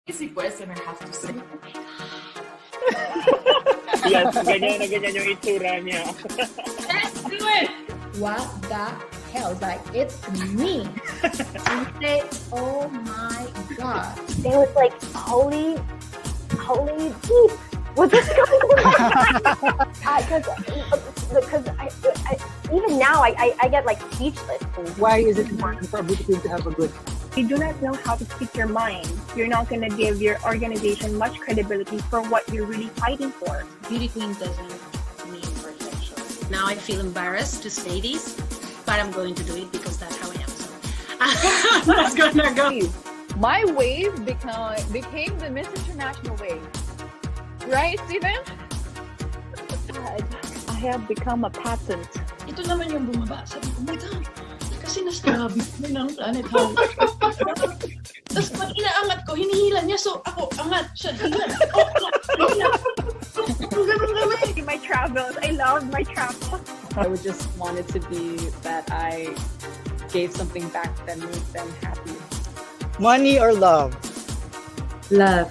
Easy question, I have to say. Yes, ganyan na ganyan yung itsura niya. Let's do it! What the hell? Like, it's me. And you say, oh my God. They was like, holy deep. What's this going on? Because even now I get like speechless. Why is it important for a beauty queen to have a good? You do not know how to speak your mind. You're not going to give your organization much credibility for what you're really fighting for. Beauty queen doesn't mean perfection. Now I feel embarrassed to say this, but I'm going to do it because that's how I am. So that's gonna go. My wave became the Miss International wave. Right, Steven? I have become a patent. Ito naman yung bumaba. Sabi ko, oh my God, kasi na-establish mo ng planet how. Tapos pag inaangat ko, hinihila niya. So ako, angat siya. Hila. My travels. I love my travels. I would just want it to be that I gave something back that made them happy. Money or love? Love.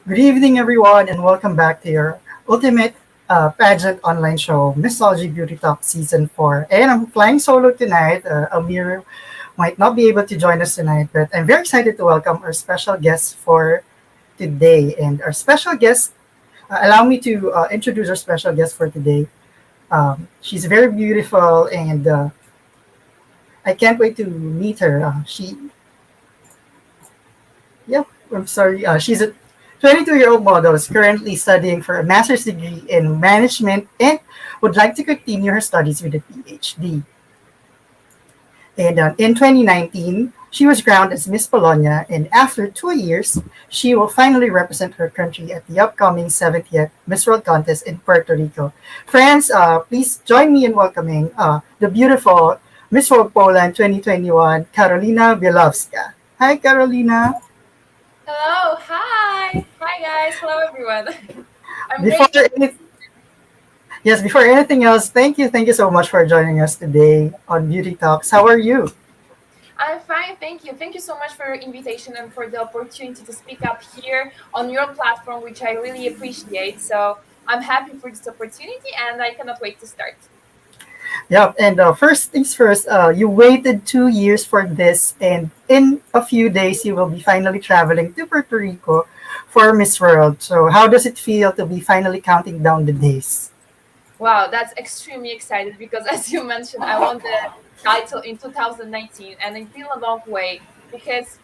Good evening, everyone, and welcome back to your ultimate pageant online show, Missosology Beauty Talk Season 4. And I'm flying solo tonight. Amir might not be able to join us tonight, but I'm very excited to welcome our special guest for today. And our special guest, allow me to introduce our special guest for today. She's very beautiful, and I can't wait to meet her. She's a 22-year-old model is currently studying for a master's degree in management and would like to continue her studies with a PhD. And in 2019, she was crowned as Miss Bologna, and after 2 years, she will finally represent her country at the upcoming 70th Miss World Contest in Puerto Rico. Friends, please join me in welcoming the beautiful Miss World Poland 2021, Karolina Bielawska. Hi, Karolina. Hello, hi guys, hello everyone. Before anything else, thank you so much for joining us today on Beauty Talks. How are you? I'm fine, thank you so much for your invitation and for the opportunity to speak up here on your platform, which I really appreciate. So I'm happy for this opportunity and I cannot wait to start. Yeah, and first things first, you waited 2 years for this, and in a few days, you will be finally traveling to Puerto Rico for Miss World. So how does it feel to be finally counting down the days? Wow, that's extremely excited because as you mentioned, I won the title in 2019 and it's been a long way because,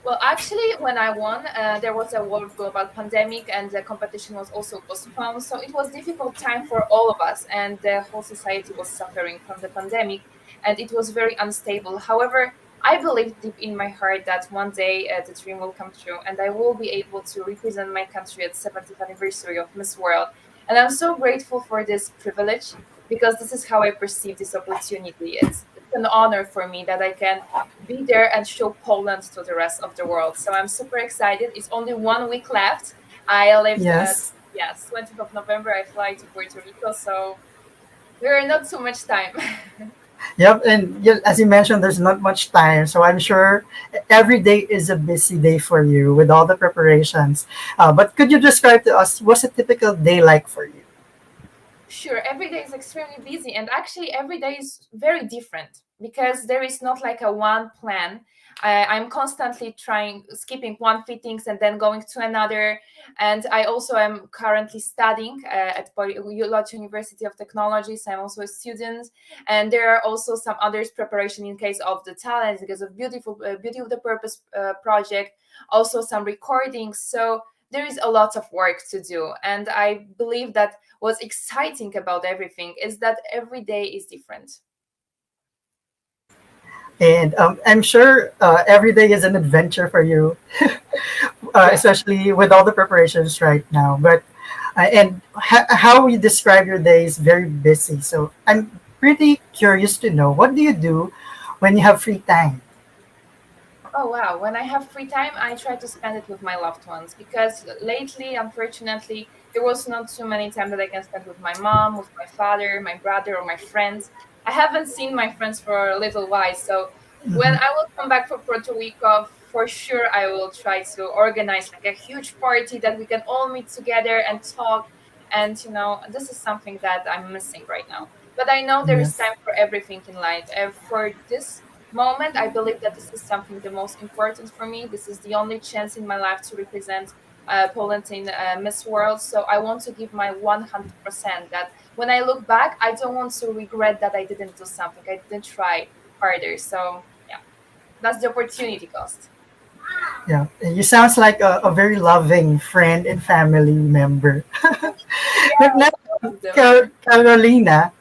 well, actually, when I won, there was a world global pandemic and the competition was also postponed. So it was a difficult time for all of us and the whole society was suffering from the pandemic and it was very unstable. However, I believe deep in my heart that one day the dream will come true and I will be able to represent my country at the 70th anniversary of Miss World. And I'm so grateful for this privilege because this is how I perceive this opportunity. It's an honor for me that I can be there and show Poland to the rest of the world. So I'm super excited. It's only 1 week left. I live 20th of November. I fly to Puerto Rico, so there are not so much time. Yep, and as you mentioned, there's not much time. So I'm sure every day is a busy day for you with all the preparations. But could you describe to us what's a typical day like for you? Sure, every day is extremely busy and actually every day is very different because there is not like a one plan. I'm constantly skipping one fittings and then going to another. And I also am currently studying at Lotte University of Technology. So I'm also a student. And there are also some others preparation in case of the talent, because of Beauty of the Purpose project, also some recordings. So there is a lot of work to do. And I believe that what's exciting about everything is that every day is different. And I'm sure every day is an adventure for you, especially with all the preparations right now. But how you describe your day is very busy. So I'm pretty curious to know, what do you do when you have free time? Oh, wow. When I have free time, I try to spend it with my loved ones because lately, unfortunately, there was not too many time that I can spend with my mom, with my father, my brother, or my friends. I haven't seen my friends for a little while. So when I will come back from Puerto Rico, for sure I will try to organize like a huge party that we can all meet together and talk. And this is something that I'm missing right now. But I know there is Yes. time for everything in life. And for this moment, I believe that this is something the most important for me. This is the only chance in my life to represent Poland in Miss World. So I want to give my 100%. That when I look back, I don't want to regret that I didn't do something. I didn't try harder. So yeah, that's the opportunity cost. Yeah, you sounds like a very loving friend and family member. But now, Carolina,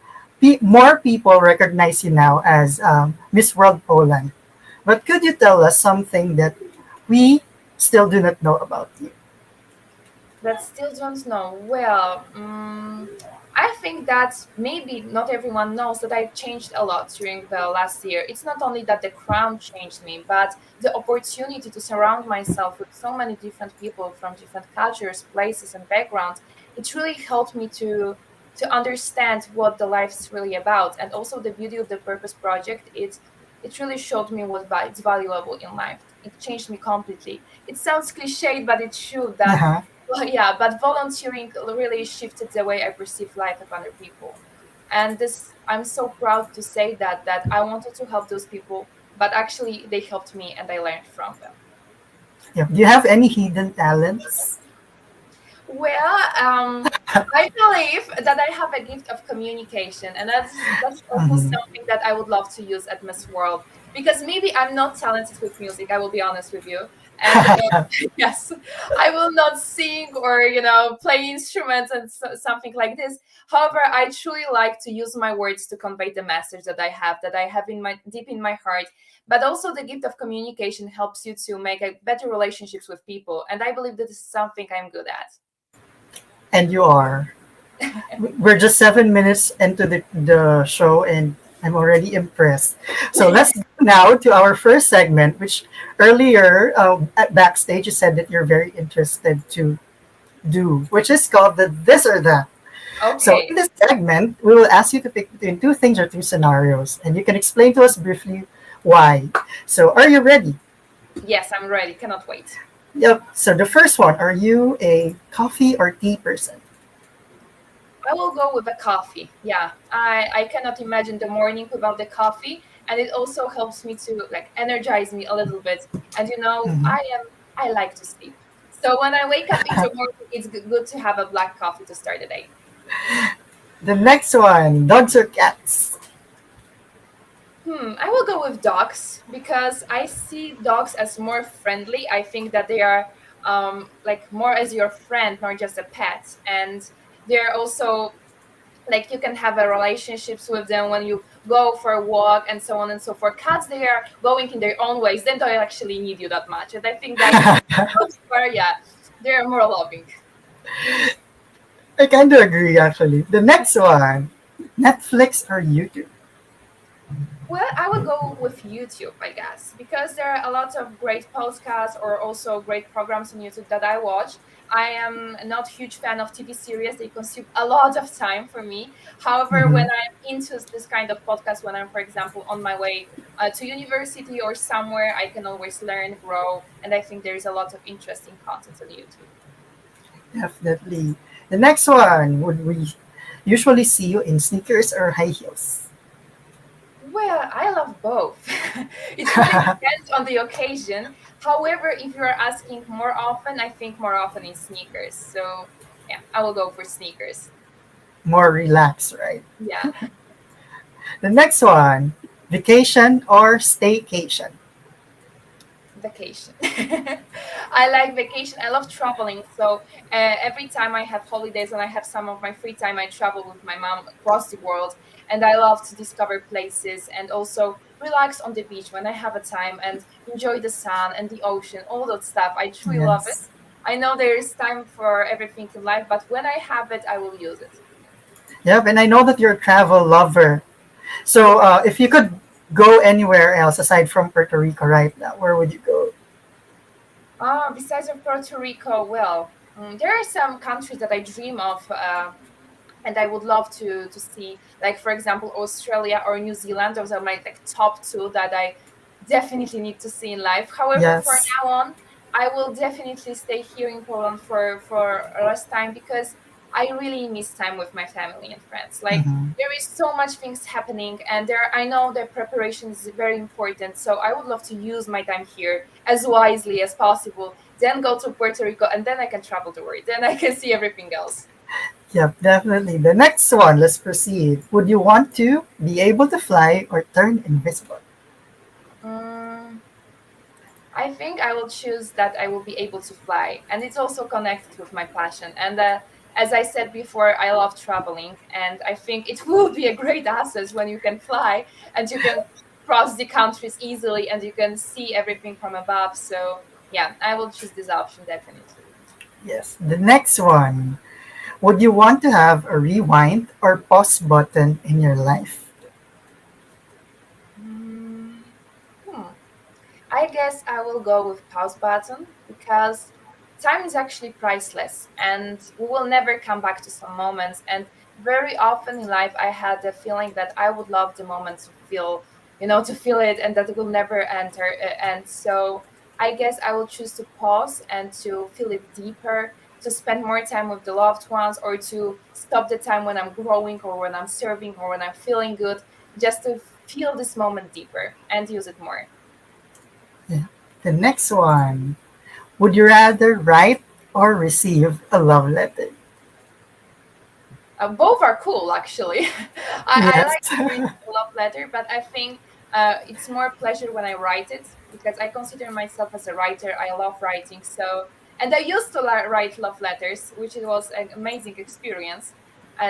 more people recognize you now as Miss World Poland. But could you tell us something that we still do not know about you? That still don't know. Well, I think that maybe not everyone knows that I've changed a lot during the last year. It's not only that the crown changed me, but the opportunity to surround myself with so many different people from different cultures, places, and backgrounds. It really helped me to understand what the life is really about, and also the beauty of the Purpose Project. It really showed me what it's valuable in life. It changed me completely. It sounds cliched, but it's true that Uh-huh. well, yeah, but volunteering really shifted the way I perceive life of other people. And this, I'm so proud to say that I wanted to help those people, but actually they helped me and I learned from them. Yeah. Do you have any hidden talents? Well, I believe that I have a gift of communication, and that's also Mhm. something that I would love to use at Miss World. Because maybe I'm not talented with music. I will be honest with you, and yes, I will not sing or play instruments and something like this. However, I truly like to use my words to convey the message that I have in my deep in my heart. But also, the gift of communication helps you to make a better relationships with people, and I believe that this is something I'm good at. And you are. We're just 7 minutes into the show, and I'm already impressed. So let's go now to our first segment, which earlier at backstage you said that you're very interested to do, which is called the This or That. So Okay. in this segment, we will ask you to pick between two things or two scenarios, and you can explain to us briefly why. So are you ready? Yes, I'm ready. Cannot wait. Yep. So the first one, are you a coffee or tea person? I will go with the coffee. Yeah, I cannot imagine the morning without the coffee, and it also helps me to like energize me a little bit. And Mhm. I like to sleep. So when I wake up in the morning, it's good to have a black coffee to start the day. The next one, dogs or cats? I will go with dogs because I see dogs as more friendly. I think that they are like more as your friend, not just a pet, and they're also like you can have a relationships with them when you go for a walk and so on and so forth. Cats, they are going in their own ways, they don't actually need you that much, and I think that dogs are, yeah, they're more loving. I kind of agree, actually. The next one, Netflix or YouTube? Well, I would go with YouTube, I guess, because there are a lot of great podcasts or also great programs on YouTube that I watch. I am not huge fan of TV series; they consume a lot of time for me. However, when Mhm. I'm into this kind of podcast, when I'm, for example, on my way to university or somewhere, I can always learn, grow, and I think there is a lot of interesting content on YouTube. Definitely. The next one, would we usually see you in sneakers or high heels? Well, I love both. It really depends on the occasion. However, if you're asking more often, I think more often in sneakers. So, yeah, I will go for sneakers. More relaxed, right? Yeah, The next one, vacation or staycation? vacation. I like vacation. I love traveling. So, every time I have holidays and I have some of my free time, I travel with my mom across the world. And I love to discover places and also relax on the beach when I have a time and enjoy the sun and the ocean, all that stuff. I truly love it. Yes. I know there is time for everything in life, but when I have it, I will use it. Yep, and I know that you're a travel lover. So if you could go anywhere else aside from Puerto Rico right now, where would you go? Besides of Puerto Rico, well, there are some countries that I dream of and I would love to see, like, for example, Australia or New Zealand. Those are my like top two that I definitely need to see in life. However, for Yes. now on, I will definitely stay here in Poland for less time because I really miss time with my family and friends. Like, Mhm. there is so much things happening, and I know that preparation is very important. So I would love to use my time here as wisely as possible. Then go to Puerto Rico, and then I can travel the world. Then I can see everything else. Yep, definitely. The next one, let's proceed. Would you want to be able to fly or turn invisible? Mm, I think I will choose that I will be able to fly, and it's also connected with my passion. And as I said before, I love traveling, and I think it will be a great asset when you can fly and you can cross the countries easily and you can see everything from above. So yeah, I will choose this option definitely. Yes. The next one, would you want to have a rewind or pause button in your life? Mm, hmm. I guess I will go with pause button because time is actually priceless and we will never come back to some moments. And very often in life, I had the feeling that I would love the moment to feel, to feel it and that it will never enter. And so I guess I will choose to pause and to feel it deeper, to spend more time with the loved ones, or to stop the time when I'm growing or when I'm serving or when I'm feeling good, just to feel this moment deeper and use it more. Yeah. The next one, would you rather write or receive a love letter? Both are cool, actually. I Yes. like to read a love letter, but I think it's more pleasure when I write it because I consider myself as a writer. I love writing, so and I used to write love letters, which it was an amazing experience.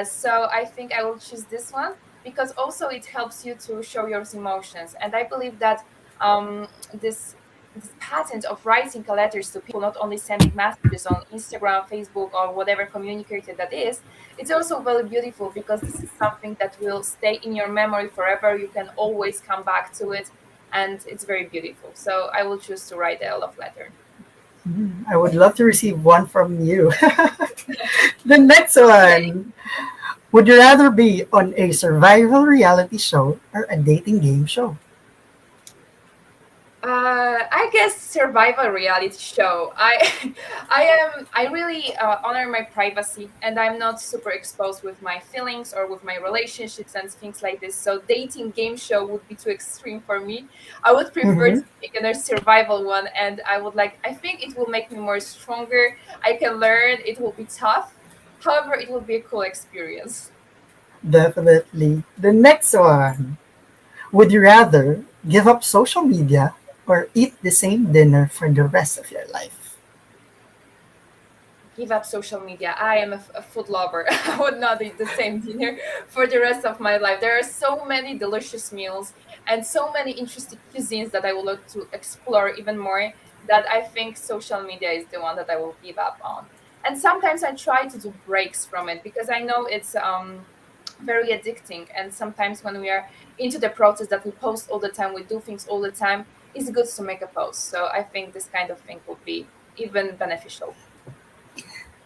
So I think I will choose this one because also it helps you to show your emotions, and I believe that um, this this pattern of writing letters to people, not only sending messages on Instagram, Facebook, or whatever communicator that is, it's also very beautiful because this is something that will stay in your memory forever. You can always come back to it, and it's very beautiful. So I will choose to write a love letter. I would love to receive one from you. The next Okay. one, would you rather be on a survival reality show or a dating game show? I guess survival reality show. I really honor my privacy, and I'm not super exposed with my feelings or with my relationships and things like this. So dating game show would be too extreme for me. I would prefer to Mhm. take a survival one, and I would like. I think it will make me more stronger. I can learn. It will be tough. However, it will be a cool experience. Definitely. The next one, would you rather give up social media or eat the same dinner for the rest of your life? Give up social media. I am a food lover. I would not eat the same dinner for the rest of my life. There are so many delicious meals and so many interesting cuisines that I would like to explore even more that I think social media is the one that I will give up on. And sometimes I try to do breaks from it because I know it's very addicting. And sometimes when we are into the process that we post all the time, we do things all the time, it's good to make a post. So I think this kind of thing would be even beneficial.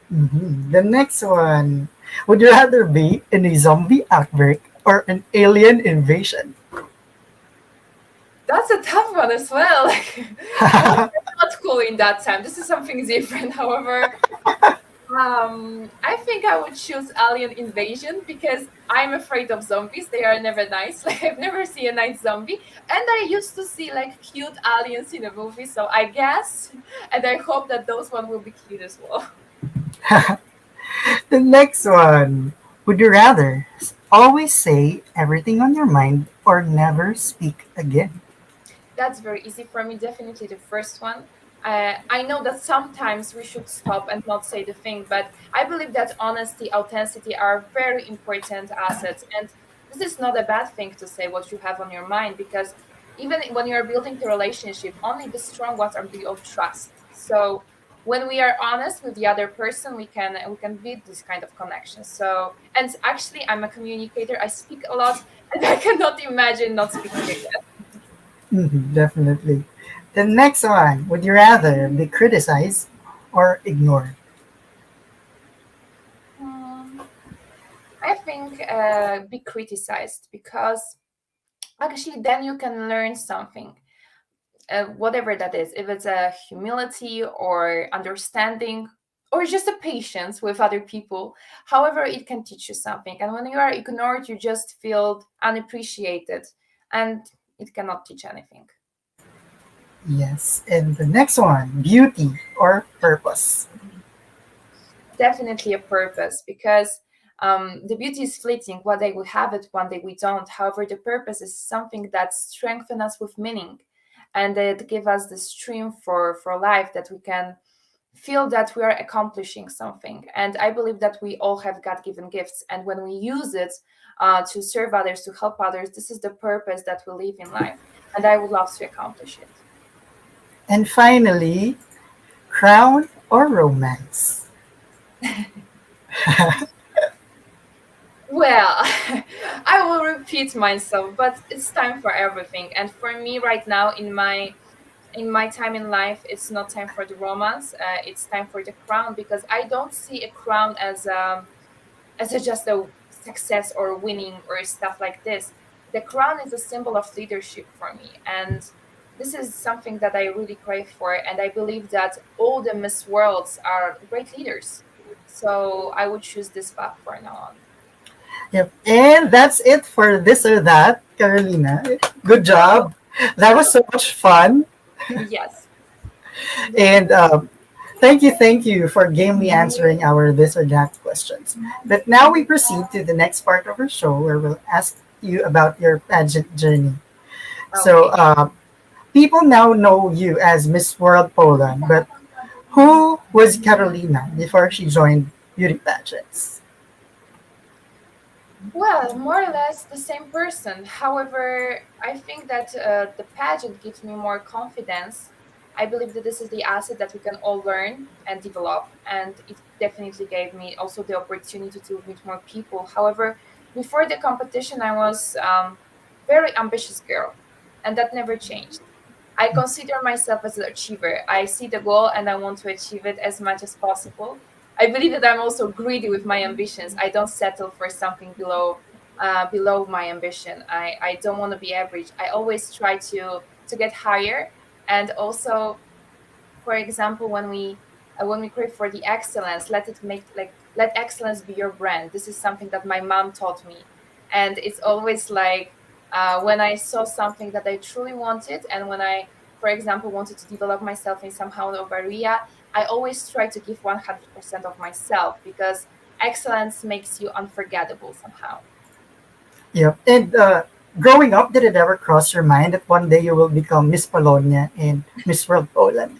The next one, would you rather be in a zombie outbreak or an alien invasion? That's a tough one as well. Like, well, not cool in that time. This is something different. However, I think I would choose alien invasion because I'm afraid of zombies. They are never nice. Like, I've never seen a nice zombie, and I used to see like cute aliens in a movie. So I guess, and I hope that those one will be cute as well. The next one, would you rather always say everything on your mind or never speak again? That's very easy for me. Definitely the first one. I know that sometimes we should stop and not say the thing, but I believe that honesty, authenticity are very important assets. And this is not a bad thing to say what you have on your mind because even when you're building the relationship, only the strong ones are built of trust. So when we are honest with the other person, we can build this kind of connection. So and actually, I'm a communicator. I speak a lot, and I cannot imagine not speaking again. Definitely. The next one, would you rather be criticized or ignored? Um, something be criticized, because actually then you can learn something, whatever that is, if it's a humility or understanding or just a patience with other people. However, it can teach you something. And when you are ignored, you just feel unappreciated, and it cannot teach anything. Yes. And the next one, beauty or purpose. Definitely a purpose, because the beauty is fleeting. One day we have it, one day we don't. However, the purpose is something that strengthens us with meaning, and it gives us the stream for life, that we can feel that we are accomplishing something. And I believe that we all have God-given gifts, and when we use it to serve others, to help others, this is the purpose that we live in life, and I would love to accomplish it. And finally, crown or romance. Well, I will repeat myself, but it's time for everything. And for me right now, in my time in life, it's not time for the romance. It's time for the crown, because I don't see a crown as just a success or winning or stuff like this. The crown is a symbol of leadership for me, and this is something that I really crave for. And I believe that all the Miss Worlds are great leaders, so I would choose this path for now on. Yep. And that's it for this or that, Carolina. Good job. That was so much fun. Yes. And thank you for gamely answering our this or that questions. But now we proceed to the next part of our show, where we'll ask you about your pageant journey. So people now know you as Miss World Poland, but who was Carolina before she joined beauty pageants? Well, more or less the same person. However, I think that the pageant gives me more confidence. I believe that this is the asset that we can all learn and develop, and it definitely gave me also the opportunity to meet more people. However, before the competition, I was very ambitious girl, and that never changed. I consider myself as an achiever. I see the goal and I want to achieve it as much as possible. I believe that I'm also greedy with my ambitions. I don't settle for something below my ambition. I don't want to be average. I always try to get higher. And also, for example, when we crave for the excellence, let excellence be your brand. This is something that my mom taught me, and it's always like when I saw something that I truly wanted, and when I, for example, wanted to develop myself in somehow of area, I always try to give 100% of myself, because excellence makes you unforgettable somehow. Yep. And growing up, did it ever cross your mind that one day you will become Miss Polonia and Miss World Poland?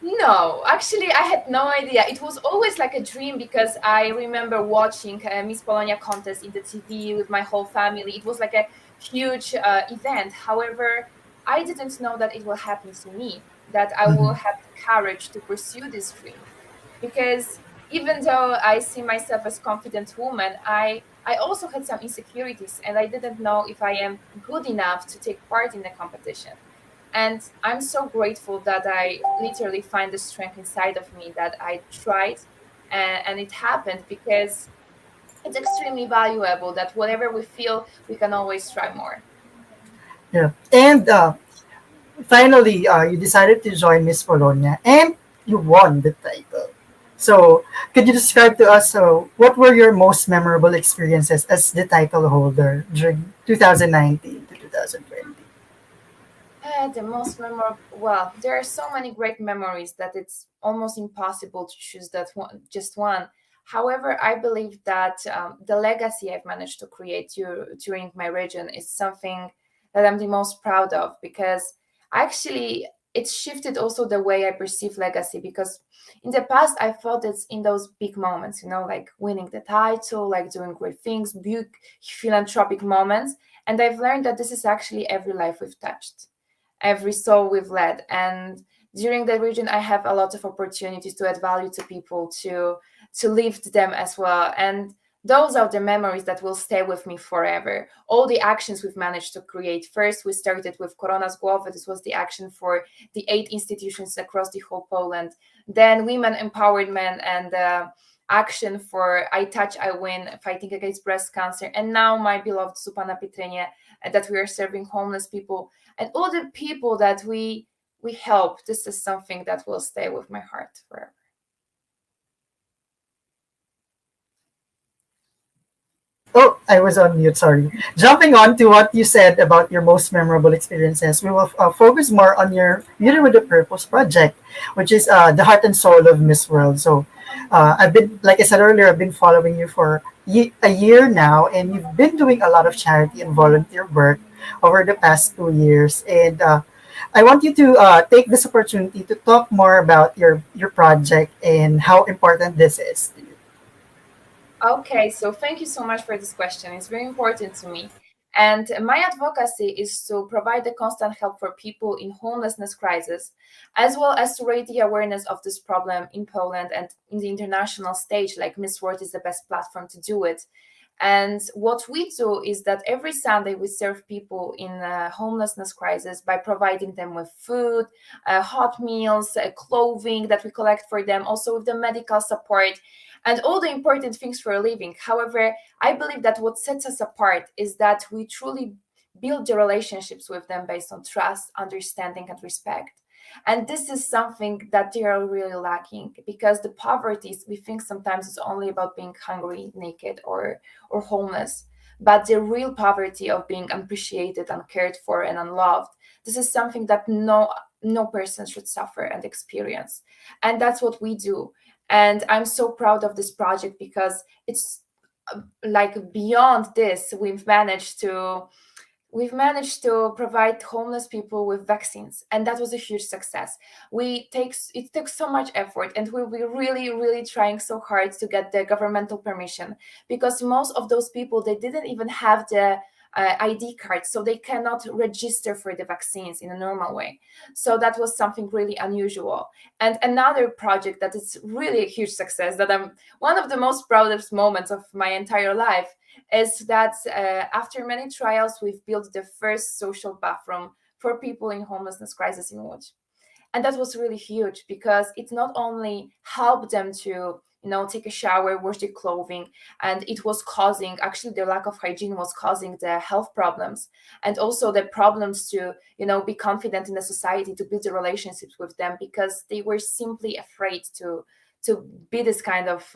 No, actually, I had no idea. It was always like a dream, because I remember watching Miss Polonia contest in the TV with my whole family. It was like a huge event. However, I didn't know that it will happen to me, that I will have the courage to pursue this dream. Because even though I see myself as a confident woman, I also had some insecurities, and I didn't know if I am good enough to take part in the competition. And I'm so grateful that I literally find the strength inside of me, that I tried and it happened, because it's extremely valuable that whatever we feel, we can always try more. Yeah. And finally, you decided to join Miss Polonia and you won the title. So, could you describe to us what were your most memorable experiences as the title holder during 2019 to 2020? The most memorable, well, there are so many great memories that it's almost impossible to choose that one, just one. However, I believe that the legacy I've managed to create during my region is something that I'm the most proud of, because actually it shifted also the way I perceive legacy. Because in the past, I thought it's in those big moments, like winning the title, like doing great things, big philanthropic moments. And I've learned that this is actually every life we've touched, every soul we've led. And during the region, I have a lot of opportunities to add value to people, to lift them as well. And those are the memories that will stay with me forever. All the actions we've managed to create. First, we started with Korona's Głowy. This was the action for the 8 institutions across the whole Poland. Then women empowerment action for I Touch, I Win, fighting against breast cancer, and now my beloved 𝗪𝗪 𝗪𝗪, that we are serving homeless people and all the people that we help. This is something that will stay with my heart forever. Oh, I was on mute, sorry. Jumping on to what you said about your most memorable experiences, we will focus more on your Beauty with a Purpose project, which is the heart and soul of Miss World. So I've been, like I said earlier, I've been following you for a year now, and you've been doing a lot of charity and volunteer work over the past 2 years. And I want you to take this opportunity to talk more about your project and how important this is. Okay, so thank you so much for this question. It's very important to me. And my advocacy is to provide the constant help for people in homelessness crisis, as well as to raise the awareness of this problem in Poland and in the international stage, like Miss World is the best platform to do it. And what we do is that every Sunday we serve people in a homelessness crisis by providing them with food, hot meals, clothing that we collect for them, also with the medical support, and all the important things for a living. However, I believe that what sets us apart is that we truly build the relationships with them based on trust, understanding, and respect. And this is something that they are really lacking, because the poverty, we think sometimes is only about being hungry, naked, or homeless. But the real poverty of being unappreciated, uncared for, and unloved, this is something that no person should suffer and experience. And that's what we do. And I'm so proud of this project because it's like beyond this, we've managed to provide homeless people with vaccines, and that was a huge success. It took so much effort, and we're really trying so hard to get the governmental permission, because most of those people, they didn't even have the ID card, so they cannot register for the vaccines in a normal way. So that was something really unusual. And another project that is really a huge success, that I'm one of the most proudest moments of my entire life, is that after many trials, we've built the first social bathroom for people in homelessness crisis in Łódź. And that was really huge, because it not only helped them to take a shower, wash their clothing, and it was causing, actually the lack of hygiene was causing the health problems, and also the problems to, be confident in the society, to build the relationships with them, because they were simply afraid to be this kind of,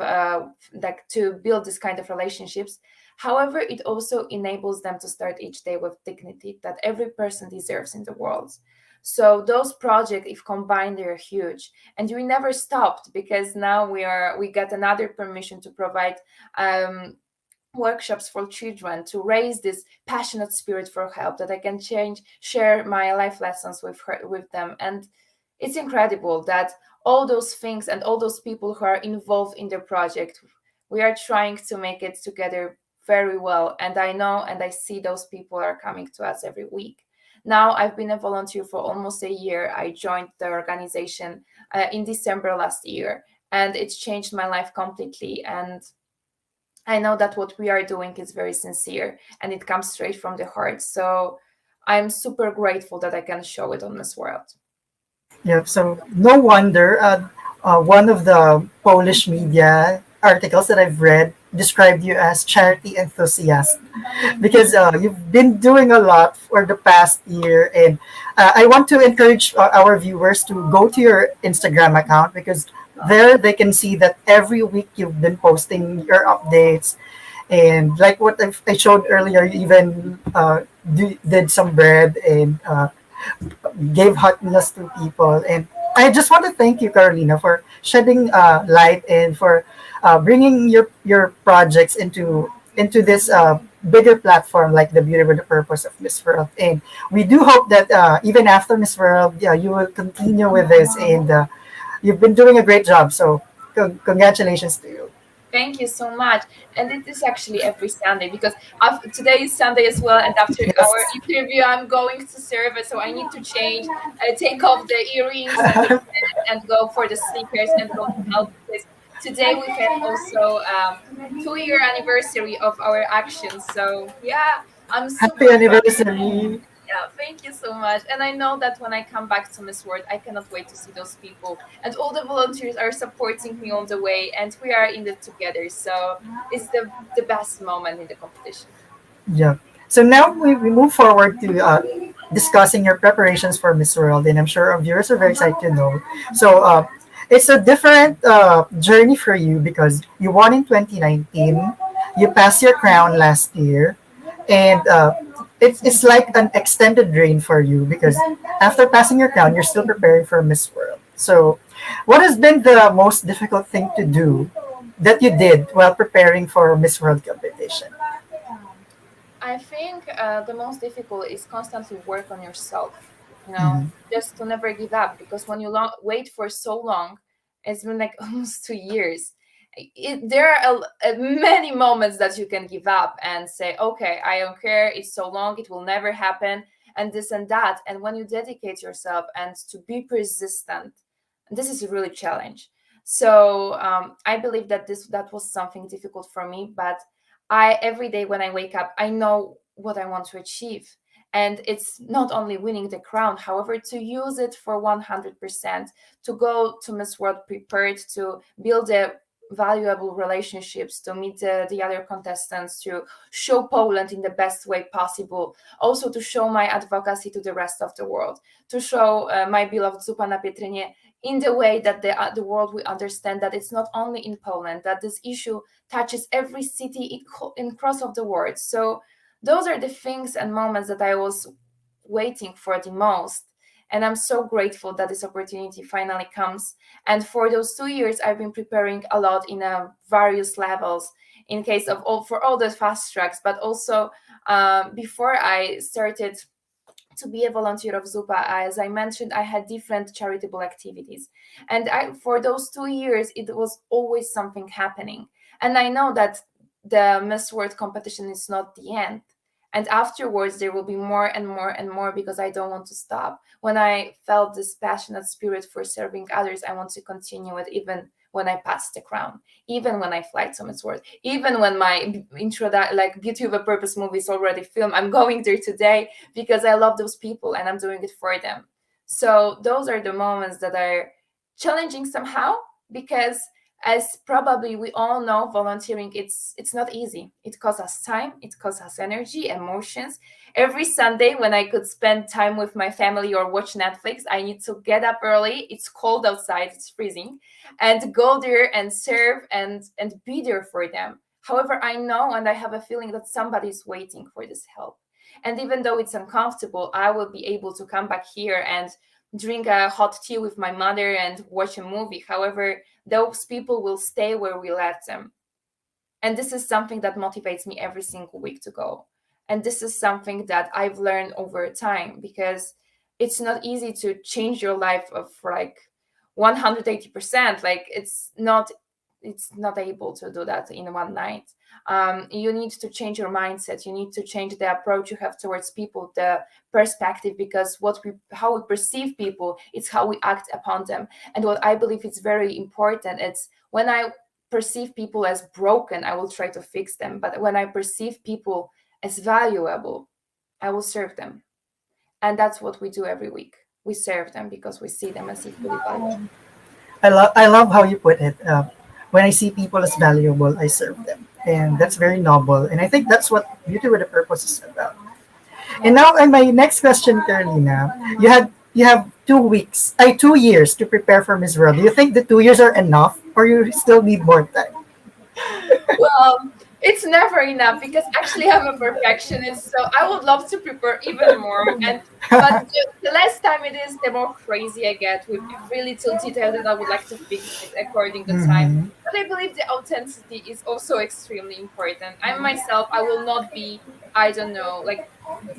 to build this kind of relationships. However, it also enables them to start each day with dignity that every person deserves in the world. So those projects, if combined, they're huge, and we never stopped, because now we got another permission to provide workshops for children, to raise this passionate spirit for help, that I can share my life lessons with them. And it's incredible that all those things and all those people who are involved in the project, we are trying to make it together very well. And I know and I see those people are coming to us every week. Now I've been a volunteer for almost a year. I joined the organization in December last year, and it's changed my life completely. And I know that what we are doing is very sincere, and it comes straight from the heart. So I'm super grateful that I can show it on Miss World. Yeah, so no wonder one of the Polish media articles that I've read described you as charity enthusiast, because you've been doing a lot for the past year. And I want to encourage our viewers to go to your Instagram account, because there they can see that every week you've been posting your updates. And like what I showed earlier, you even did some bread and gave hot meals to people. And I just want to thank you, Karolina, for shedding light and for bringing your projects into this bigger platform like the Beauty with a Purpose of Miss World. And we do hope that even after Miss World, you will continue with this, and you've been doing a great job. So congratulations to you. Thank you so much. And it is actually every Sunday, because today is Sunday as well. And after our interview, I'm going to serve it. So I need to change, take off the earrings and go for the sneakers and go to help. Because today we have also 2-year anniversary of our actions. So yeah, I'm super happy anniversary. Yeah, thank you so much. And I know that when I come back to Miss World, I cannot wait to see those people. And all the volunteers are supporting me on the way, and we are in it together. So it's the best moment in the competition. Yeah. So now we move forward to discussing your preparations for Miss World, and I'm sure our viewers are very excited to know. So it's a different journey for you because you won in 2019, you passed your crown last year, and it's like an extended reign for you because after passing your crown, you're still preparing for Miss World. So, what has been the most difficult thing to do that you did while preparing for Miss World competition? I think the most difficult is constantly work on yourself, you know, just to never give up. Because when you wait for so long, it's been like almost 2 years. There are many moments that you can give up and say, okay, I don't care. It's so long. It will never happen. And this and that. And when you dedicate yourself and to be persistent, this is a really challenge. So I believe that that was something difficult for me, but every day when I wake up, I know what I want to achieve. And it's not only winning the crown, however, to use it for 100%, to go to Miss World prepared to build a valuable relationships, to meet the other contestants, to show Poland in the best way possible, also to show my advocacy to the rest of the world, to show my beloved Zupa na Pietrynie in the way that the world will understand that it's not only in Poland, that this issue touches every city in cross of the world. So those are the things and moments that I was waiting for the most. And I'm so grateful that this opportunity finally comes. And for those 2 years, I've been preparing a lot in various levels in case of for all the fast tracks, but also before I started to be a volunteer of Zupa, as I mentioned, I had different charitable activities. And for those 2 years, it was always something happening. And I know that the Miss World competition is not the end. And afterwards, there will be more and more and more because I don't want to stop. When I felt this passionate spirit for serving others, I want to continue it even when I pass the crown, even when I fly to Miss World, even when my Beauty with a Purpose movie is already filmed. I'm going there today because I love those people and I'm doing it for them. So those are the moments that are challenging somehow because as probably we all know, volunteering, it's not easy. It costs us time, it costs us energy, emotions. Every Sunday when I could spend time with my family or watch Netflix, I need to get up early. It's cold outside, it's freezing, and go there and serve and be there for them. However, I know and I have a feeling that somebody is waiting for this help. And even though it's uncomfortable, I will be able to come back here and drink a hot tea with my mother and watch a movie. However, those people will stay where we left them. And this is something that motivates me every single week to go. And this is something that I've learned over time because it's not easy to change your life for like 180%. Like it's not able to do that in one night. You need to change your mindset. You need to change the approach you have towards people, the perspective, because how we perceive people, it's how we act upon them. And what I believe is very important, it's when I perceive people as broken, I will try to fix them. But when I perceive people as valuable, I will serve them. And that's what we do every week. We serve them because we see them as equally valuable. I love how you put it. When I see people as valuable, I serve them. And that's very noble. And I think that's what Beauty with a Purpose is about. And now, my next question, Karolina, you have 2 years to prepare for Miss World. Do you think the 2 years are enough, or you still need more time? Well, it's never enough because actually I'm a perfectionist, so I would love to prepare even more. But the less time it is, the more crazy I get with really little details that I would like to fix it according to time. But I believe the authenticity is also extremely important. I myself, I will not be, I don't know, like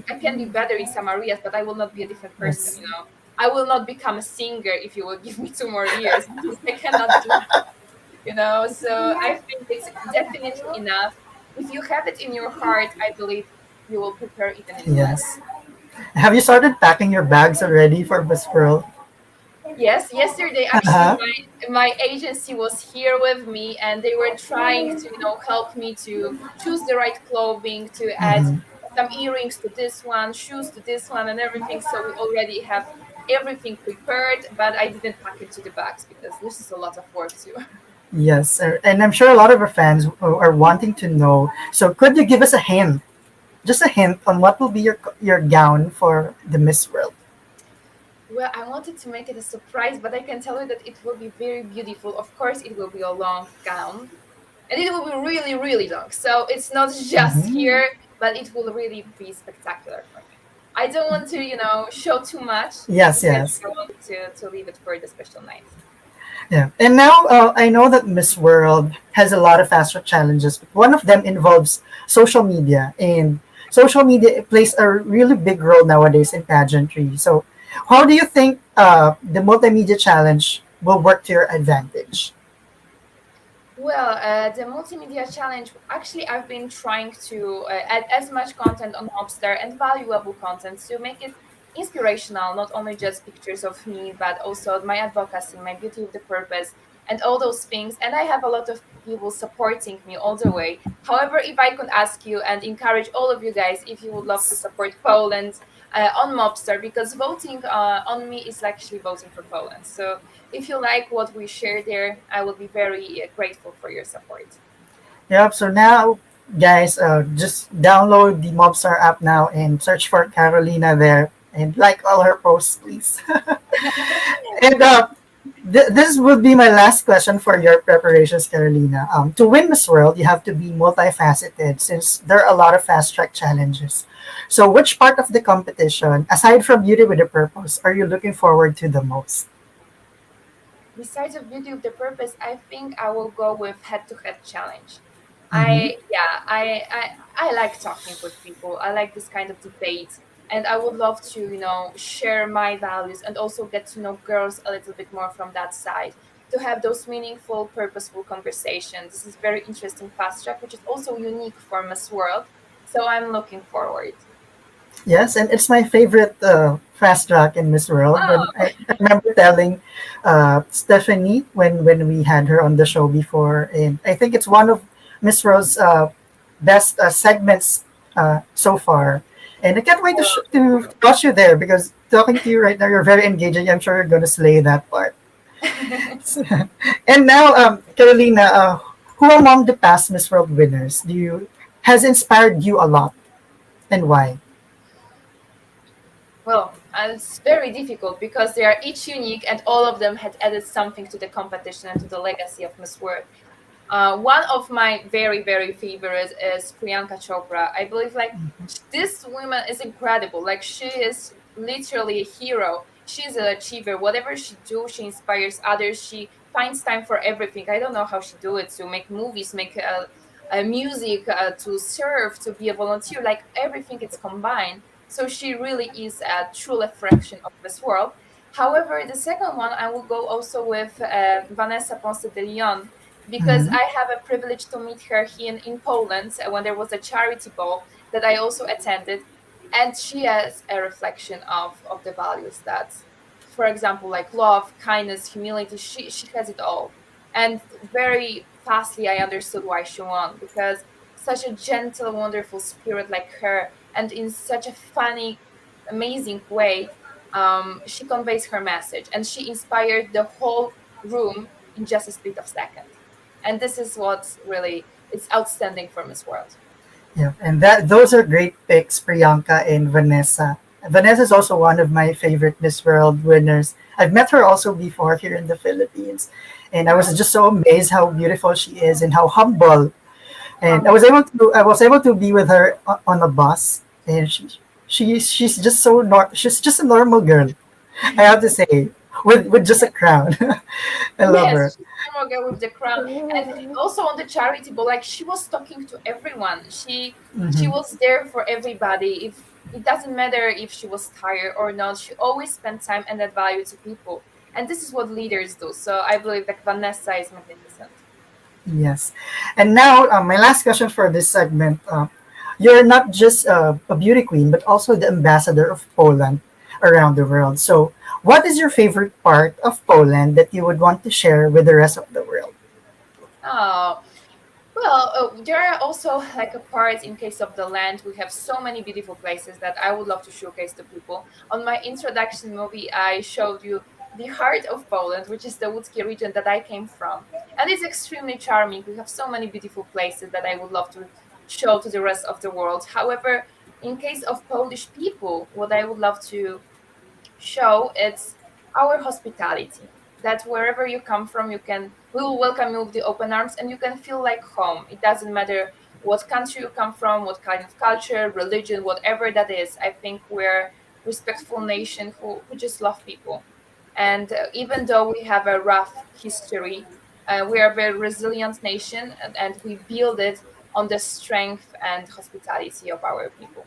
I can be better in some areas, but I will not be a different person, you know. I will not become a singer if you will give me 2 more years because I cannot do that. You know, so I think it's definitely enough. If you have it in your heart, I believe you will prepare even in less. Have you started packing your bags already for Miss World? Yes, yesterday actually my agency was here with me and they were trying to help me to choose the right clothing, to add some earrings to this one, shoes to this one, and everything. So we already have everything prepared, but I didn't pack it to the bags because this is a lot of work too. Yes, and I'm sure a lot of our fans are wanting to know. So could you give us a hint, just a hint on what will be your gown for the Miss World? Well, I wanted to make it a surprise, but I can tell you that it will be very beautiful. Of course, it will be a long gown, and it will be really, really long. So it's not just here, but it will really be spectacular for me. I don't want to, show too much. Yes, Because yes. I want to leave it for the special night. Yeah, and now I know that Miss World has a lot of fast track challenges. But one of them involves social media, and social media plays a really big role nowadays in pageantry. So, how do you think the multimedia challenge will work to your advantage? Well, the multimedia challenge, actually, I've been trying to add as much content on Mobster and valuable content to make it inspirational, not only just pictures of me, but also my advocacy, my beauty with the purpose, and all those things. And I have a lot of people supporting me all the way. However, if I could ask you and encourage all of you guys, if you would love to support Poland on Mobster, because voting on me is actually voting for Poland. So if you like what we share there, I will be very grateful for your support. Yep. So now, guys, just download the Mobstar app now and search for Carolina there and like all her posts, please. And this would be my last question for your preparations, Carolina. To win Miss World, you have to be multifaceted since there are a lot of fast track challenges. So, which part of the competition, aside from Beauty with a Purpose, are you looking forward to the most? Besides of beauty with the purpose, I think I will go with head-to-head challenge. Mhm. I like talking with people. I like this kind of debate, and I would love to share my values and also get to know girls a little bit more from that side, to have those meaningful, purposeful conversations. This is very interesting fast track, which is also unique for Miss World. So I'm looking forward. Yes, and it's my favorite fast track in Miss World. When Oh, I remember telling Stephanie when we had her on the show before, and I think it's one of Miss World's best segments so far. And I can't wait to watch you there because talking to you right now, you're very engaging. I'm sure you're going to slay that part. And now, Carolina, who among the past Miss World winners do you has inspired you a lot, and why? well, it's very difficult because they are each unique and all of them had added something to the competition and to the legacy of Miss World. One of my very, very favorites is Priyanka Chopra. I believe this woman is incredible. Like she is literally a hero. She's an achiever. Whatever she do, she inspires others. She finds time for everything. I don't know how she do it to make movies, make music, to serve, to be a volunteer. Like everything is combined. So she really is a true reflection of this world. However, the second one I will go also with Vanessa Ponce de Leon, because Mhm. I have a privilege to meet her here in Poland when there was a charity ball that I also attended. And she has a reflection of the values that, for example, like love, kindness, humility, she has it all. And very fastly, I understood why she won, because such a gentle, wonderful spirit like her, and in such a funny, amazing way, she conveys her message and she inspired the whole room in just a split of second. And this is what really it's outstanding for Miss World. Yeah, and that those are great picks, Priyanka and Vanessa. Vanessa is also one of my favorite Miss World winners. I've met her also before here in the Philippines, and I was just so amazed how beautiful she is and how humble. And I was able to be with her on a bus, and she's just she's just a normal girl. I have to say, with just a crown. I love her. Yes, she's the girl with the crown, and also on the charity ball, like she was talking to everyone. She Mhm. was there for everybody. If it doesn't matter if she was tired or not, she always spent time and add value to people. And this is what leaders do. So I believe that Vanessa is magnificent. Yes. And now, my last question for this segment. You're not just a beauty queen, but also the ambassador of Poland around the world. So, what is your favorite part of Poland that you would want to share with the rest of the world? Oh, Well, there are also like a part in case of the land. We have so many beautiful places that I would love to showcase to people. On my introduction movie, I showed you the heart of Poland, which is the łudzkie region that I came from. And it's extremely charming. We have so many beautiful places that I would love to show to the rest of the world. However, in case of Polish people, what I would love to show it's our hospitality, that wherever you come from, we will welcome you with the open arms and you can feel like home. It doesn't matter what country you come from, what kind of culture, religion, whatever that is. I think we're a respectful nation who just love people. And even though we have a rough history, we are a very resilient nation, and we build it on the strength and hospitality of our people.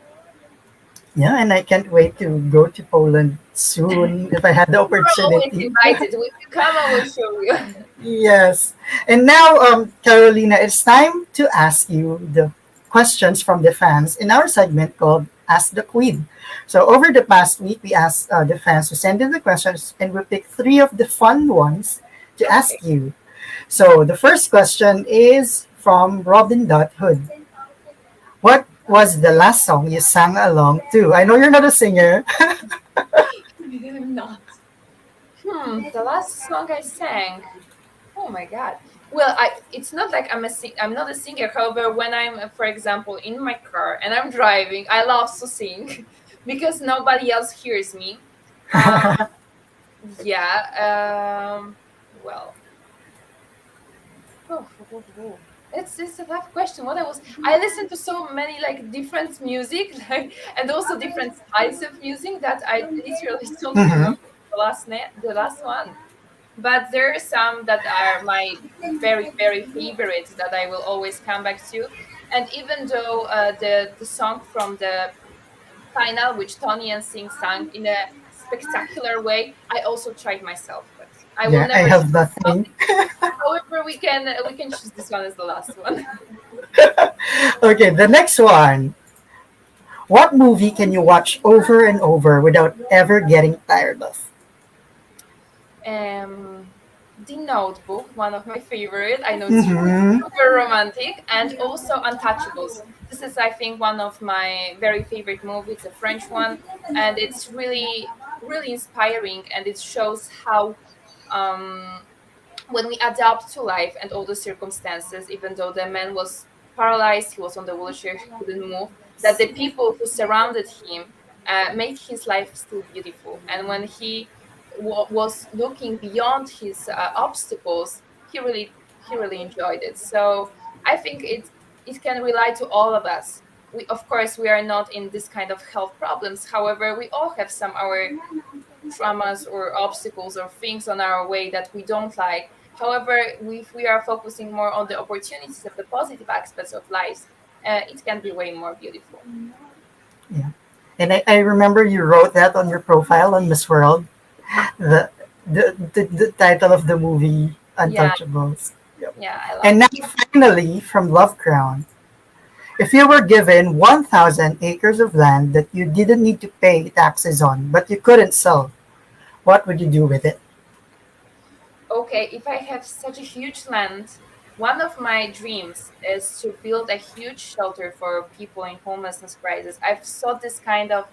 Yeah, and I can't wait to go to Poland soon if I had the You're always opportunity. invited. When you come, I will show you. Yes. And now, Carolina, it's time to ask you the questions from the fans in our segment called Ask the Queen. So, over the past week, we asked the fans to send in the questions, and we picked three of the fun ones to ask you. So, the first question is from Robin Hood. What was the last song you sang along to? I know you're not a singer. I'm not. The last song I sang. Oh my god. Well, it's not like I'm not a singer. However, when I'm, for example, in my car and I'm driving, I love to sing because nobody else hears me. Yeah. Well. Oh. It's a tough question. I listen to so many like different music, like, and also different styles of music that I literally don't remember the last one. But there are some that are my very very favorites that I will always come back to. And even though the song from the final, which Tony and Singh sang in a spectacular way, I also tried myself, but I will Yeah, I never. have nothing. However, we can choose this one as the last one. Okay, the next one. What movie can you watch over and over without ever getting tired of? The Notebook, one of my favorite. I know it's super romantic, and also Untouchables. This is, I think, one of my very favorite movies. It's a French one, and it's really, really inspiring, and it shows how when we adapt to life and all the circumstances, even though the man was paralyzed, he was on the wheelchair, he couldn't move, that the people who surrounded him made his life still beautiful. And when he was looking beyond his obstacles, he really enjoyed it. So I think it can rely to all of us. We, of course, we are not in this kind of health problems. However, we all have some our traumas or obstacles or things on our way that we don't like. However, if we are focusing more on the opportunities of the positive aspects of life, it can be way more beautiful. Yeah. And I remember you wrote that on your profile on Miss World. The title of the movie Untouchables. Yep. Yeah, I love And now finally from Love Crown. If you were given 1,000 acres of land that you didn't need to pay taxes on, but you couldn't sell, what would you do with it? Okay, if I have such a huge land, one of my dreams is to build a huge shelter for people in homelessness crisis. I've saw this kind of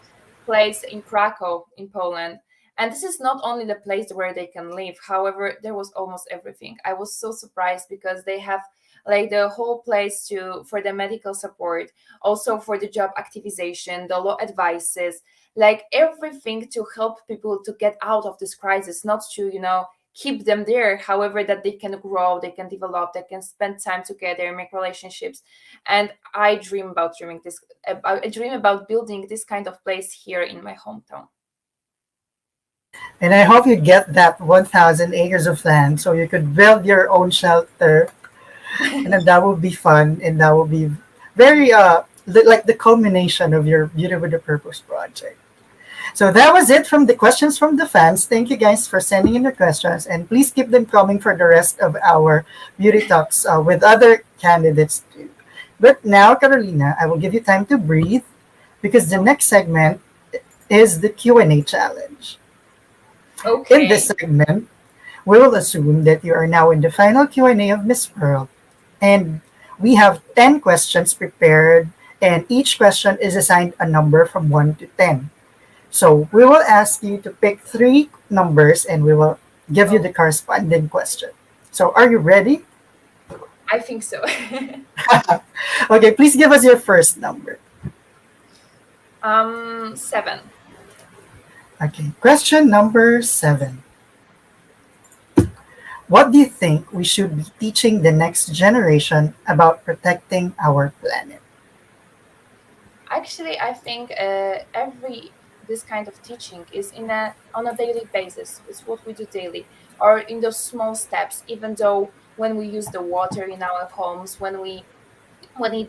place in Krakow, in Poland. And this is not only the place where they can live. However, there was almost everything. I was so surprised because they have like the whole place for the medical support, also for the job activization, the law advices, like everything to help people to get out of this crisis, not to, keep them there. However, that they can grow, they can develop, they can spend time together, make relationships. And I dream about building this kind of place here in my hometown. And I hope you get that 1,000 acres of land so you could build your own shelter. And then that would be fun. And that will be very, like the culmination of your Beauty with a Purpose project. So that was it from the questions from the fans. Thank you guys for sending in your questions. And please keep them coming for the rest of our beauty talks with other candidates too. But now, Carolina, I will give you time to breathe because the next segment is the Q&A challenge. Okay. In this segment, we will assume that you are now in the final Q&A of Miss Pearl, and We have 10 questions prepared, and each question is assigned a number from 1 to 10. So we will ask you to pick 3 numbers, and we will give you the corresponding question. So are you ready? I think so. Okay, please give us your first number. 7. Okay, question number 7. What do you think we should be teaching the next generation about protecting our planet? Actually, I think this kind of teaching is on a daily basis. It's what we do daily, or in those small steps. Even though when we use the water in our homes, when we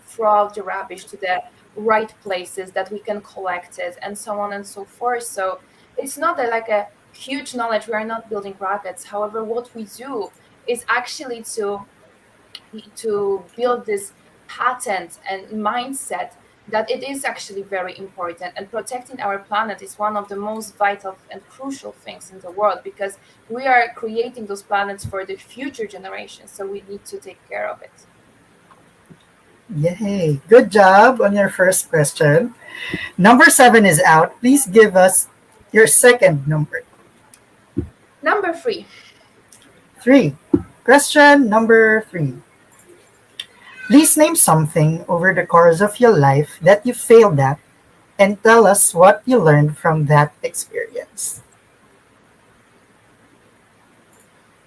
throw out the rubbish to the right places that we can collect it, and so on and so forth. So it's not like a huge knowledge. We are not building rockets. However, what we do is actually to build this patent and mindset that it is actually very important, and protecting our planet is one of the most vital and crucial things in the world, because we are creating those planets for the future generations, so we need to take care of it. Yay, good job on your first question. Number 7 is out. Please give us your second number. Number 3. 3. Question number 3. Please name something over the course of your life that you failed at, and tell us what you learned from that experience.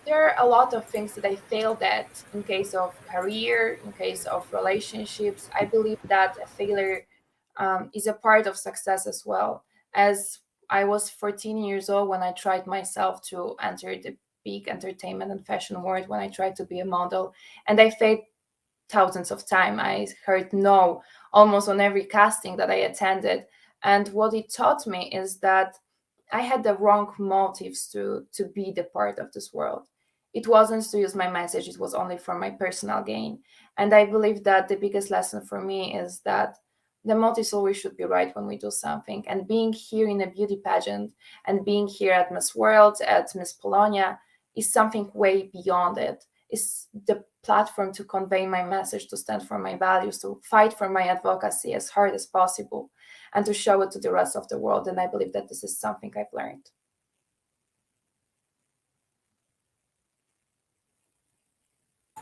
There are a lot of things that I failed at in case of career, in case of relationships. I believe that a failure is a part of success as well. As I was 14 years old when I tried myself to enter the big entertainment and fashion world, when I tried to be a model, and I failed thousands of times. I heard no almost on every casting that I attended. And what it taught me is that I had the wrong motives to be the part of this world. It wasn't to use my message, it was only for my personal gain. And I believe that the biggest lesson for me is that the motives always should be right when we do something. And being here in a beauty pageant and being here at Miss World, at Miss Polonia, is something way beyond it. It's the platform to convey my message, to stand for my values, to fight for my advocacy as hard as possible, and to show it to the rest of the world. And I believe that this is something I've learned.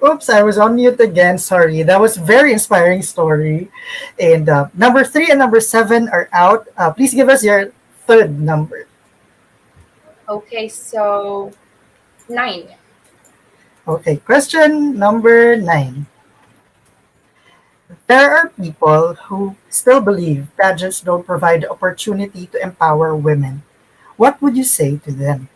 Oops, I was on mute again. Sorry. That was a very inspiring story. And number 3 and number 7 are out. Please give us your third number. Okay, so 9. Okay, question number 9. There are people who still believe pageants don't provide the opportunity to empower women. What would you say to them?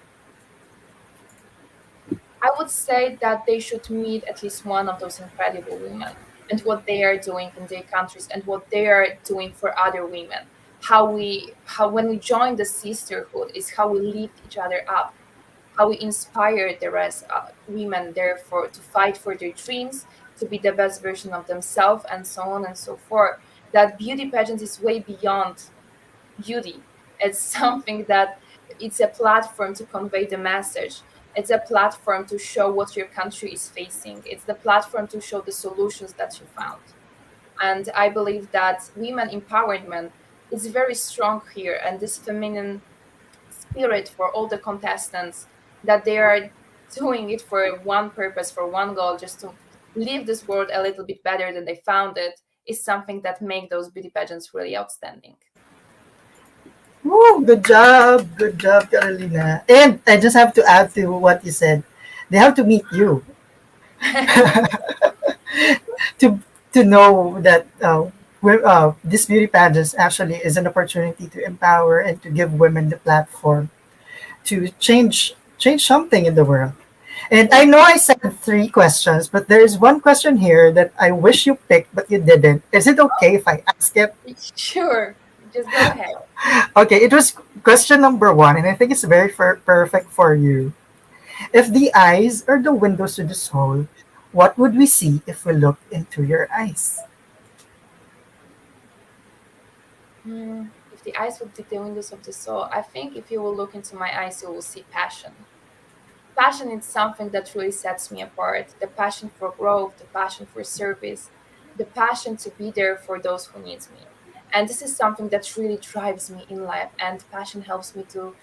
I would say that they should meet at least one of those incredible women, and what they are doing in their countries and what they are doing for other women. How when we join the sisterhood is how we lift each other up, how we inspire the rest of women therefore to fight for their dreams, to be the best version of themselves, and so on and so forth. That beauty pageant is way beyond beauty. It's something that it's a platform to convey the message. It's a platform to show what your country is facing. It's the platform to show the solutions that you found. And I believe that women empowerment is very strong here, and this feminine spirit for all the contestants, that they are doing it for one purpose, for one goal, just to leave this world a little bit better than they found it, is something that make those beauty pageants really outstanding. Woo, good job, Karolina. And I just have to add to what you said. They have to meet you to know that this beauty pageant actually is an opportunity to empower and to give women the platform to change something in the world. And I know I said 3 questions, but there is one question here that I wish you picked, but you didn't. Is it okay if I ask it? Sure, just go ahead. Okay, it was question number 1, and I think it's very perfect for you. If the eyes are the windows to the soul, what would we see if we looked into your eyes? If the eyes would be the windows of the soul, I think if you will look into my eyes, you will see passion. Passion is something that really sets me apart. The passion for growth, the passion for service, the passion to be there for those who needs me. And this is something that really drives me in life. And passion helps me to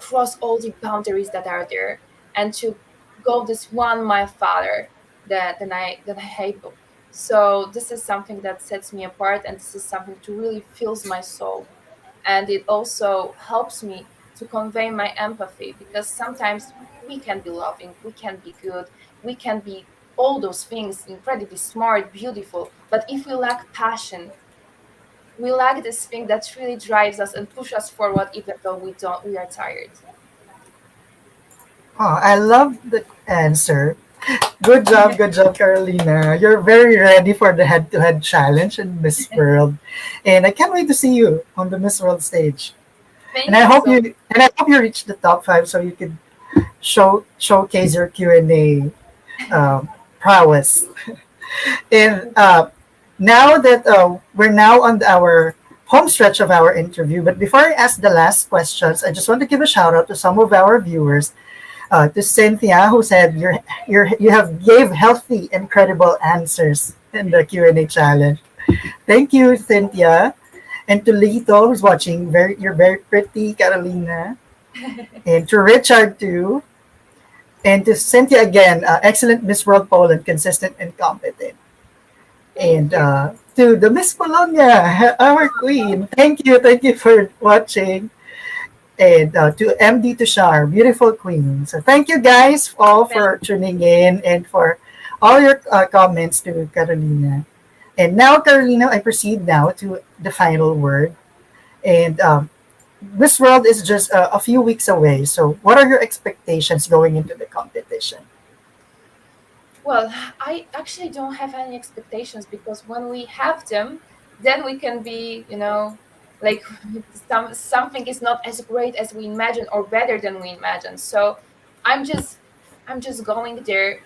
cross all the boundaries that are there and to go this 1 mile farther than I able. So this is something that sets me apart, and this is something that really fills my soul. And it also helps me to convey my empathy, because sometimes we can be loving, we can be good, we can be all those things, incredibly smart, beautiful, but if we lack passion, we lack this thing that really drives us and pushes us forward even though we are tired. Oh, I love the answer. Good job, Carolina. You're very ready for the head-to-head challenge in Miss World, and I can't wait to see you on the Miss World stage. Thank And I you hope so you reach the top 5 so you can showcase your Q&A prowess. And now that we're now on our home stretch of our interview, but before I ask the last questions, I just want to give a shout out to some of our viewers. To Cynthia, who said you have gave healthy, incredible answers in the Q&A challenge. Thank you, Cynthia. And to Lito, who's watching, you're very pretty, Carolina. And to Richard, too. And to Cynthia again, excellent Miss World Poland, consistent and competent. And to the Miss Polonia, our queen. Thank you for watching. And to MD Tushar, beautiful queen. So thank you guys all for tuning in and for all your comments to Carolina. And now, Carolina, I proceed now to the final word. And Miss World is just a few weeks away. So what are your expectations going into the competition? Well, I actually don't have any expectations, because when we have them, then we can be, like something is not as great as we imagine or better than we imagine. So I'm just going there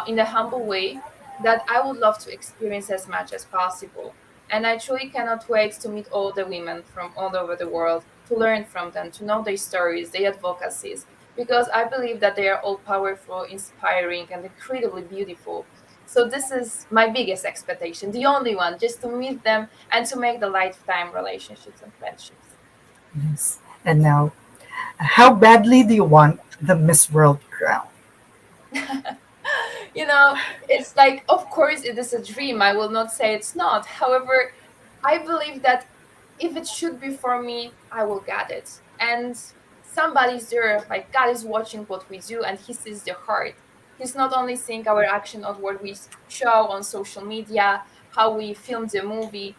in a humble way that I would love to experience as much as possible. And I truly cannot wait to meet all the women from all over the world, to learn from them, to know their stories, their advocacies, because I believe that they are all powerful, inspiring, and incredibly beautiful. So this is my biggest expectation, the only one, just to meet them and to make the lifetime relationships and friendships. Yes. And now, how badly do you want the Miss World crown? It's like, of course, it is a dream. I will not say it's not. However, I believe that if it should be for me, I will get it. And somebody's there, like God is watching what we do, and He sees the heart. He's not only seeing our action of what we show on social media, how we film the movie.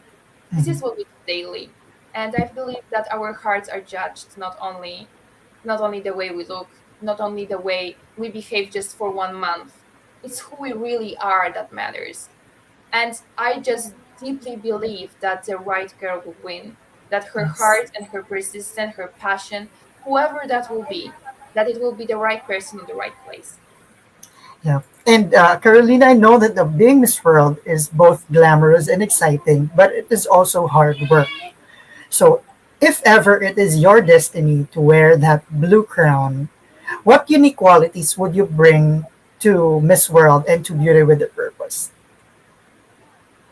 This is what we do daily. And I believe that our hearts are judged not only the way we look, not only the way we behave just for 1 month. It's who we really are that matters. And I just deeply believe that the right girl will win, that her heart and her persistence, her passion, whoever that will be, that it will be the right person in the right place. Yeah. And Carolina, I know that the being Miss World is both glamorous and exciting, but it is also hard work. So if ever it is your destiny to wear that blue crown, what unique qualities would you bring to Miss World and to Beauty with a Purpose?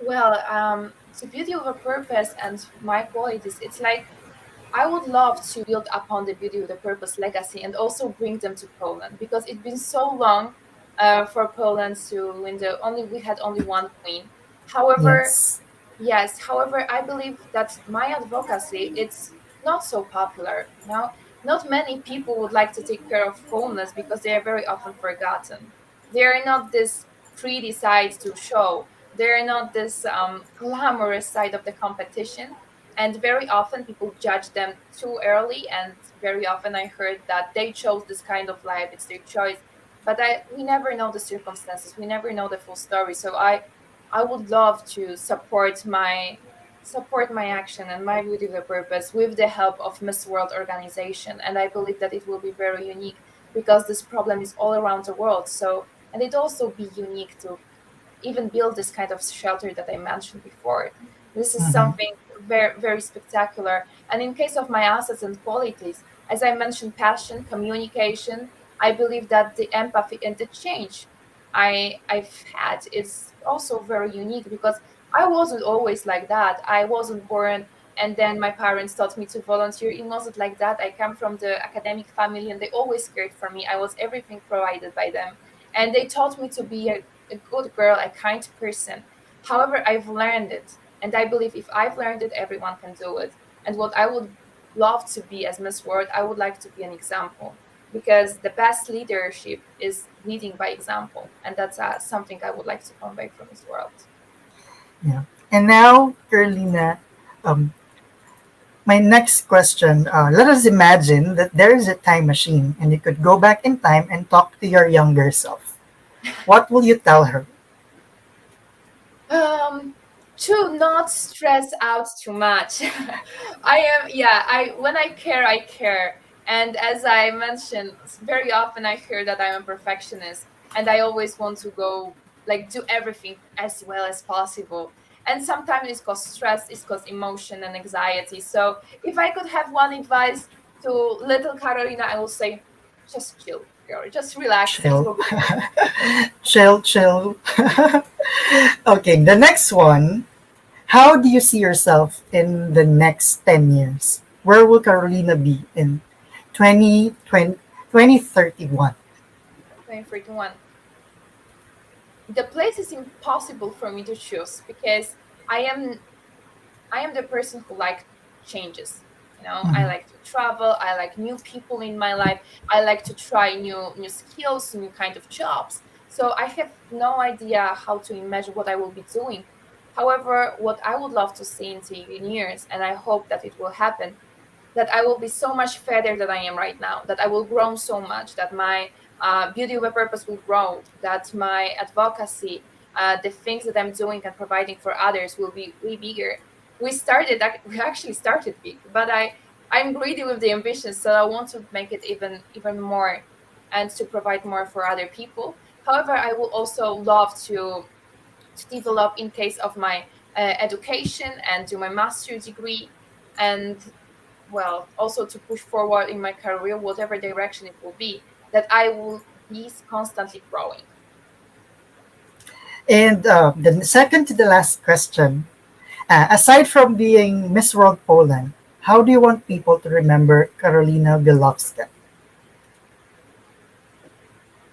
Well, the beauty of a purpose and my qualities, it's like I would love to build upon the Beauty with a Purpose legacy and also bring them to Poland, because it's been so long for Poland to win we had only one queen. However, however, I believe that my advocacy, it's not so popular. Not many people would like to take care of homeless because they are very often forgotten. They are not this pretty side to show. They are not this glamorous side of the competition. And very often people judge them too early. And very often I heard that they chose this kind of life, it's their choice. But we never know the circumstances. We never know the full story. So I would love to support my action and my Beauty with a Purpose with the help of Miss World organization. And I believe that it will be very unique, because this problem is all around the world. So, and it also be unique to even build this kind of shelter that I mentioned before. This is something very, very spectacular. And in case of my assets and qualities, as I mentioned, passion, communication, I believe that the empathy and the change I've had is also very unique because I wasn't always like that. I wasn't born and then my parents taught me to volunteer. It wasn't like that. I come from the academic family and they always cared for me. I was everything provided by them. And they taught me to be a good girl, a kind person. However, I've learned it. And I believe if I've learned it, everyone can do it. And what I would love to be as Miss World, I would like to be an example. Because the best leadership is leading by example. And that's something I would like to convey from Miss World. Yeah. And now, Karolina, my next question, let us imagine that there is a time machine and you could go back in time and talk to your younger self. What will you tell her? To not stress out too much. When I care. And as I mentioned, very often I hear that I'm a perfectionist and I always want to go do everything as well as possible. And sometimes it's cause stress, it's cause emotion and anxiety. So if I could have one advice to little Karolina, I will say, just chill, girl. Just relax. Chill. Chill. Okay, the next one. How do you see yourself in the next 10 years? Where will Karolina be in 2031? 2031. The place is impossible for me to choose because I am the person who likes changes. I like to travel. I like new people in my life. I like to try new skills, new kind of jobs. So I have no idea how to imagine what I will be doing. However, what I would love to see in 10 years, and I hope that it will happen, that I will be so much further than I am right now, that I will grow so much, that my beauty with a purpose will grow, that my advocacy, the things that I'm doing and providing for others will be way bigger. We actually started big, but I'm greedy with the ambition, so I want to make it even more and to provide more for other people. However, I will also love to develop in case of my education and do my master's degree and also to push forward in my career, whatever direction it will be, that I will be constantly growing. And the second to the last question, aside from being Miss World Poland, how do you want people to remember Karolina Bielawska?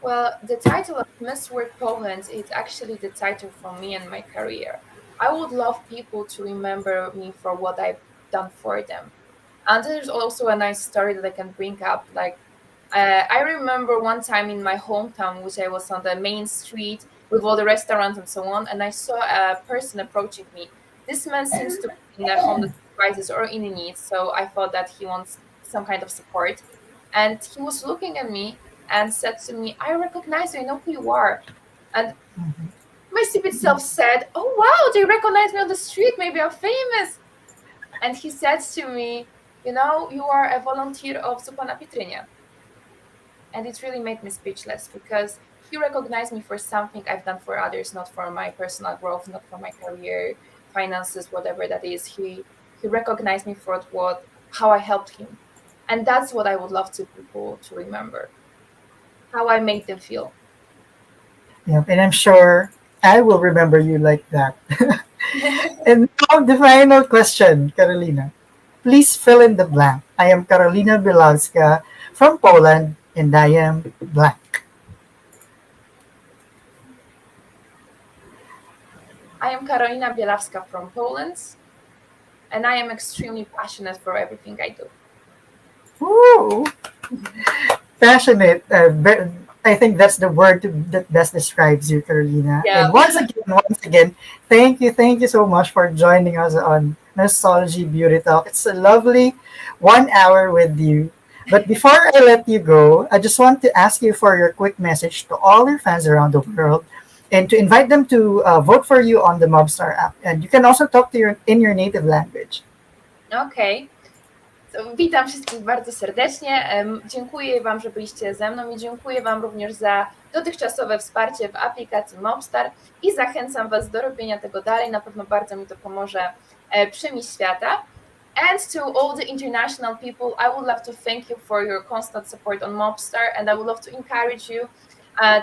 Well, the title of Miss World Poland is actually the title for me and my career. I would love people to remember me for what I've done for them. And there's also a nice story that I can bring up. I remember one time in my hometown, which I was on the main street with all the restaurants and so on, and I saw a person approaching me. This man seems to be in a homeless crisis or in need, so I thought that he wants some kind of support. And he was looking at me and said to me, I recognize you, I know who you are. And my stupid self said, oh wow, they recognize me on the street, maybe I'm famous. And he said to me, you are a volunteer of Zupa na Pitrynie. And it really made me speechless because he recognized me for something I've done for others, not for my personal growth, not for my career, finances, whatever that is. He recognized me for how I helped him. And that's what I would love people to remember, how I made them feel. Yeah, and I'm sure I will remember you like that. And now the final question, Karolina. Please fill in the blank. I am Karolina Bielawska from Poland, and I am blank. I am Karolina Bielawska from Poland, and I am extremely passionate for everything I do. Woo! Passionate. I think that's the word that best describes you, Karolina. Yeah. And once again, thank you so much for joining us on Missosology Beauty Talk. It's a lovely 1 hour with you. But before I let you go, I just want to ask you for your quick message to all your fans around the world and to invite them to vote for you on the Mobstar app. And you can also talk to in your native language. Okay. Witam wszystkich bardzo serdecznie. Dziękuję Wam, że byliście ze mną i dziękuję Wam również za dotychczasowe wsparcie w aplikacji Mobstar i zachęcam Was do robienia tego dalej. Na pewno bardzo mi to pomoże przemieść świata. And to all the international people, I would love to thank you for your constant support on Mobstar, and I would love to encourage you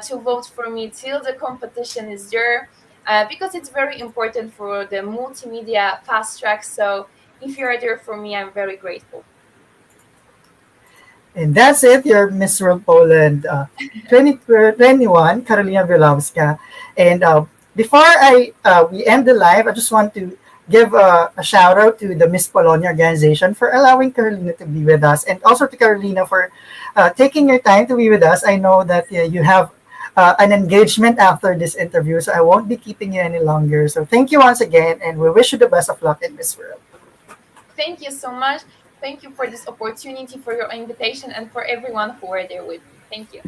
to vote for me till the competition is there. because it's very important for the multimedia fast track. So if you're there for me, I'm very grateful. And that's it, your Miss World Poland 2021, Karolina Bielawska. And before we end the live, I just want to give a shout out to the Miss Polonia organization for allowing Karolina to be with us, and also to Karolina for taking your time to be with us. I know that you have an engagement after this interview, so I won't be keeping you any longer. So thank you once again, and we wish you the best of luck in Miss World. Thank you so much. Thank you for this opportunity, for your invitation, and for everyone who were there with me. Thank you.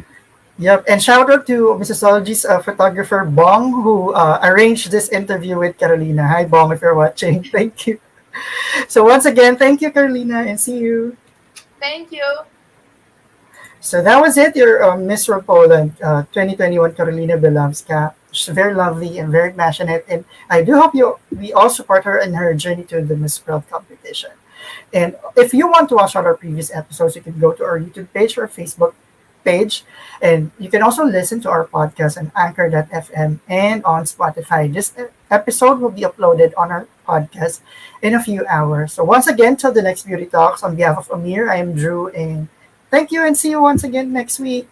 Yep, and shout out to Missosology's photographer Bong, who arranged this interview with Karolina. Hi Bong, if you're watching. Thank you. So once again, thank you, Karolina, and see you. Thank you. So that was it, your Miss World Poland 2021 Karolina Bielawska. She's very lovely and very passionate, and I do hope we all support her in her journey to the Miss World competition. And if you want to watch our previous episodes, you can go to our YouTube page or Facebook page, and you can also listen to our podcast on Anchor.fm and on Spotify. This episode will be uploaded on our podcast in a few hours. So once again, till the next Beauty Talks, on behalf of Amir, I am Drew, and thank you, and see you once again next week.